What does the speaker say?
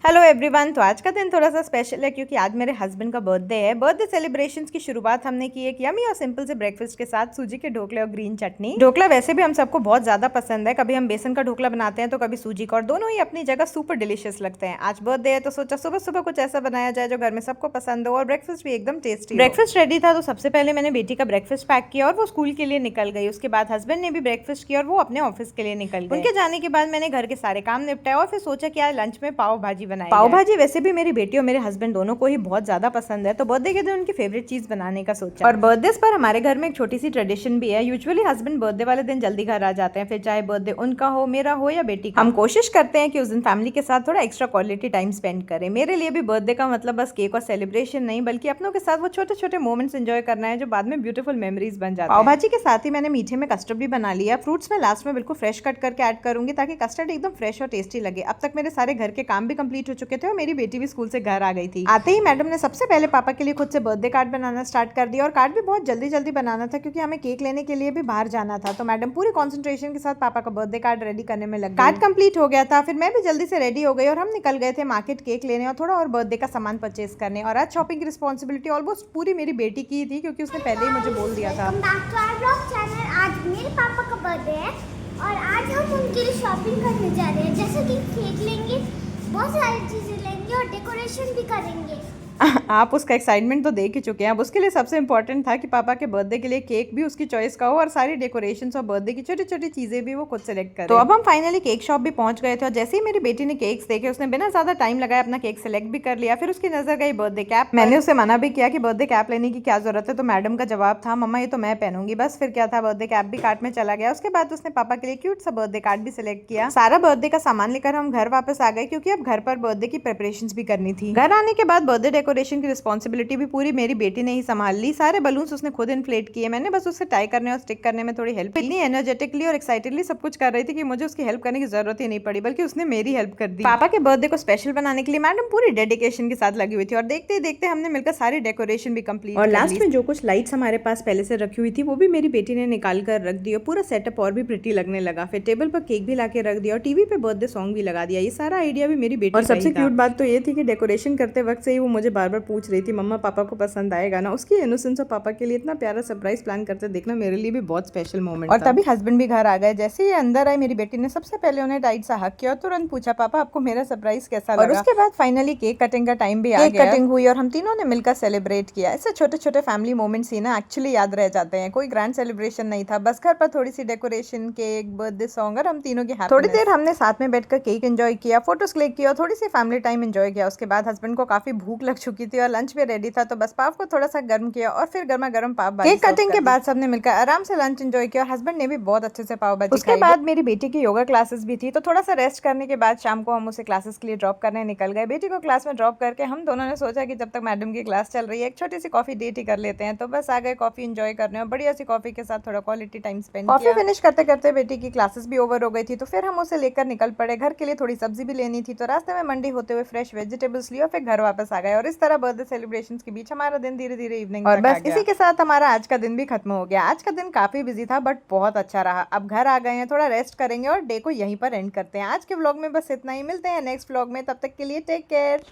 Hello everyone. तो आज का दिन थोड़ा सा स्पेशल है क्योंकि आज मेरे हस्बैंड का बर्थडे है। बर्थडे सेलिब्रेशंस की शुरुआत हमने की एक यमी और सिंपल से ब्रेकफास्ट के साथ सूजी के ढोकले और ग्रीन चटनी। ढोकला वैसे भी हम सबको बहुत ज्यादा पसंद है। कभी हम बेसन का ढोकला बनाते हैं तो कभी सूजी का, और दोनों ही अपनी जगह सुपर डिलीशियस लगते हैं। आज बर्थडे है तो सोचा सुबह सुबह कुछ ऐसा बनाया जाए जो घर में सबको पसंद हो और ब्रेकफास्ट भी एकदम टेस्टी। ब्रेकफास्ट रेडी था तो सबसे पहले मैंने बेटी का ब्रेकफास्ट पैक किया और वो स्कूल के लिए निकल गई। उसके बाद हस्बैंड ने भी ब्रेकफास्ट किया और वो अपने ऑफिस के लिए निकल गए। उनके जाने के बाद मैंने घर के सारे काम निपटाए और फिर सोचा कि आज लंच में पाव भाजी बनाई। पाव भाजी वैसे भी मेरी बेटी और मेरे हस्बैंड दोनों को ही बहुत ज्यादा पसंद है, तो बर्थडे के दिन उनकी फेवरेट चीज बनाने का सोचा। और बर्थडे पर हमारे घर में एक छोटी सी ट्रेडिशन भी है। यूजुअली हस्बैंड बर्थडे वाले दिन जल्दी घर आ जाते हैं, फिर चाहे बर्थडे उनका हो, मेरा हो या बेटी का। हम कोशिश करते हैं कि उस दिन फैमिली के साथ थोड़ा एक्स्ट्रा क्वालिटी टाइम स्पेंड करें। मेरे लिए भी बर्थडे का मतलब बस केक और सेलिब्रेशन नहीं, बल्कि अपनों के साथ वो छोटे छोटे मोमेंट्स एंजॉय करना है जो बाद में ब्यूटीफुल मेमोरीज बन जाते हैं। पाव भाजी के साथ ही मैंने मीठे में कस्टर्ड भी बना लिया। फ्रूट्स में लास्ट में बिल्कुल फ्रेश कट करके ऐड करूंगी ताकि कस्टर्ड एकदम फ्रेश और टेस्टी लगे। अब तक मेरे सारे घर के काम भी कंप्लीट हो चुके थे और मेरी बेटी भी स्कूल से घर आ गई थी। आते ही मैडम ने सबसे पहले पापा के लिए खुद से बर्थडे कार्ड बनाना स्टार्ट कर दिया, और कार्ड भी बहुत जल्दी जल्दी बनाना था क्योंकि हमें केक लेने के लिए भी बाहर जाना था। तो मैडम पूरी कंसंट्रेशन के साथ पापा का बर्थडे कार्ड रेडी करने में लग गई। कार्ड कंप्लीट हो गया था, फिर मैं भी जल्दी से रेडी हो गई और हम निकल गए थे मार्केट केक लेने और थोड़ा और बर्थडे का सामान परचेज करने। और आज शॉपिंग की रिस्पॉन्सिबिलिटी ऑलमोस्ट पूरी मेरी बेटी की थी क्योंकि उसने पहले ही मुझे बोल दिया था। आज मेरे पापा का बर्थडे है और आज हम उनके लिए शॉपिंग करने जा रहे हैं। जैसे कि केक लेंगे, बहुत सारी चीजें लेंगे और डेकोरेशन भी करेंगे। आप उसका एक्साइटमेंट तो देख ही चुके हैं। अब उसके लिए सबसे इंपॉर्टेंट था कि पापा के बर्थडे के लिए केक भी उसकी चॉइस का हो और सारी डेकोरेशंस और बर्थडे की छोटी छोटी चीजें भी वो खुद सेलेक्ट करे। तो अब हम फाइनली केक शॉप भी पहुंच गए थे और जैसे ही मेरी बेटी ने केक्स देखे उसने बिना ज्यादा टाइम लगाए अपना केक सेलेक्ट भी कर लिया। फिर उसकी नजर गई बर्थडे कैप। मैंने उसे मना भी किया कि बर्थडे कैप लेने की क्या जरूरत है, तो मैडम का जवाब था मम्मा ये तो मैं पहनूंगी। बस फिर क्या था, बर्थडे कैप भी कार्ट में चला गया। उसके बाद उसने पापा के लिए क्यूट सा बर्थडे कार्ड भी सिलेक्ट किया। सारा बर्थडे का सामान लेकर हम घर वापस आ गए क्योंकि अब घर पर बर्थडे की प्रिपरेशंस भी करनी थी। घर आने के बाद बर्थडे डेकोरेशन की रिस्पॉन्सिबिलिटी भी पूरी मेरी बेटी ने ही संभाल ली। सारे बलून्स उसने खुद इन्फ्लेट किए। मैंने बस उससे टाई करने और स्टिक करने में थोड़ी हेल्प। इतनी एनर्जेटिकली और एक्साइटेडली सब कुछ कर रही थी कि मुझे उसकी हेल्प करने की जरूरत ही नहीं पड़ी, बल्कि उसने मेरी हेल्प कर दी। पापा के बर्थडे को स्पेशल बनाने के लिए मैडम पूरी डेडिकेशन के साथ लगी हुई थी और देखते ही देखते हमने मिलकर सारी डेकोरेशन भी कंप्लीट। और लास्ट में जो कुछ लाइट्स हमारे पास पहले से रखी हुई थी वो भी मेरी बेटी ने निकाल कर रख दी और पूरा सेटअप और भी प्रिटी लगने लगा। फिर टेबल पर केक भी लाके रख दिया और टीवी पे बर्थडे सॉन्ग भी लगा दिया। ये सारा आइडिया भी मेरी बेटी। और सबसे क्यूट बात तो ये थी कि डेकोरेशन करते वक्त से ही वो मुझे बार बार पूछ रही थी मम्मा पापा को पसंद आएगा ना। उसकी इनोसेंस और पापा के लिए इतना प्यारा सरप्राइज प्लान करते देखना मेरे लिए भी बहुत स्पेशल मोमेंट। और तभी हस्बैंड भी घर आ गए। जैसे ही अंदर आए मेरी बेटी ने सबसे पहले उन्हें टाइट सा हक किया और तुरंत पूछा पापा आपको मेरा सरप्राइज कैसा लगा। और उसके बाद फाइनली केक कटिंग का टाइम भी आ गया। कटिंग हुई और हम तीनों ने मिलकर सेलिब्रेट किया। ऐसे छोटे छोटे फैमिली मोमेंट्स ही ना एक्चुअली याद रह जाते हैं। कोई ग्रैंड सेलिब्रेशन नहीं था, बस घर पर थोड़ी सी डेकोरेशन, केक, बर्थडे सॉन्ग और हम तीनों की हैप्पीनेस। थोड़ी देर हमने साथ में बैठकर केक एंजॉय किया, फोटोज क्लिक किया और थोड़ी सी फैमिली टाइम एंजॉय किया। उसके बाद हस्बैंड को काफी भूख लग चुकी थी और लंच भी रेडी था, तो बस पाव को थोड़ा सा गर्म किया और फिर गर्मा गर्म पाव भाजी। केक कटिंग के बाद सबने मिलकर आराम से लंच एंजॉय किया। हस्बैंड ने भी बहुत अच्छे से पाव भाजी। उसके बाद मेरी बेटी की योगा क्लासेस भी थी, तो थोड़ा सा रेस्ट करने के बाद शाम को हम उसे क्लासेस के लिए ड्रॉप करने निकल गए। बेटी को क्लास में ड्रॉप करके हम दोनों ने सोचा कि जब तक मैडम की क्लास चल रही है एक छोटी सी कॉफी डेट ही कर लेते हैं। तो बस आ गए कॉफी एंजॉय करने और बढ़िया सी कॉफी के साथ थोड़ा क्वालिटी टाइम स्पेंड किया। कॉफी फिनिश करते करते बेटी की क्लासेस भी ओवर हो गई थी, तो फिर हम उसे लेकर निकल पड़े। घर के लिए थोड़ी सब्जी भी लेनी थी, तो रास्ते में मंडी होते हुए फ्रेश वेजिटेबल्स लिए और फिर घर वापस आ गए। और इस तरह बर्थडे सेलिब्रेशन के बीच हमारा दिन धीरे धीरे इवनिंग और बस इसी के साथ हमारा आज का दिन भी खत्म हो गया। आज का दिन काफी बिजी था बट बहुत अच्छा रहा। अब घर आ गए हैं, थोड़ा रेस्ट करेंगे और डे को यहीं पर एंड करते हैं। आज के व्लॉग में बस इतना ही। मिलते हैं नेक्स्ट व्लॉग में, तब तक के लिए टेक केयर।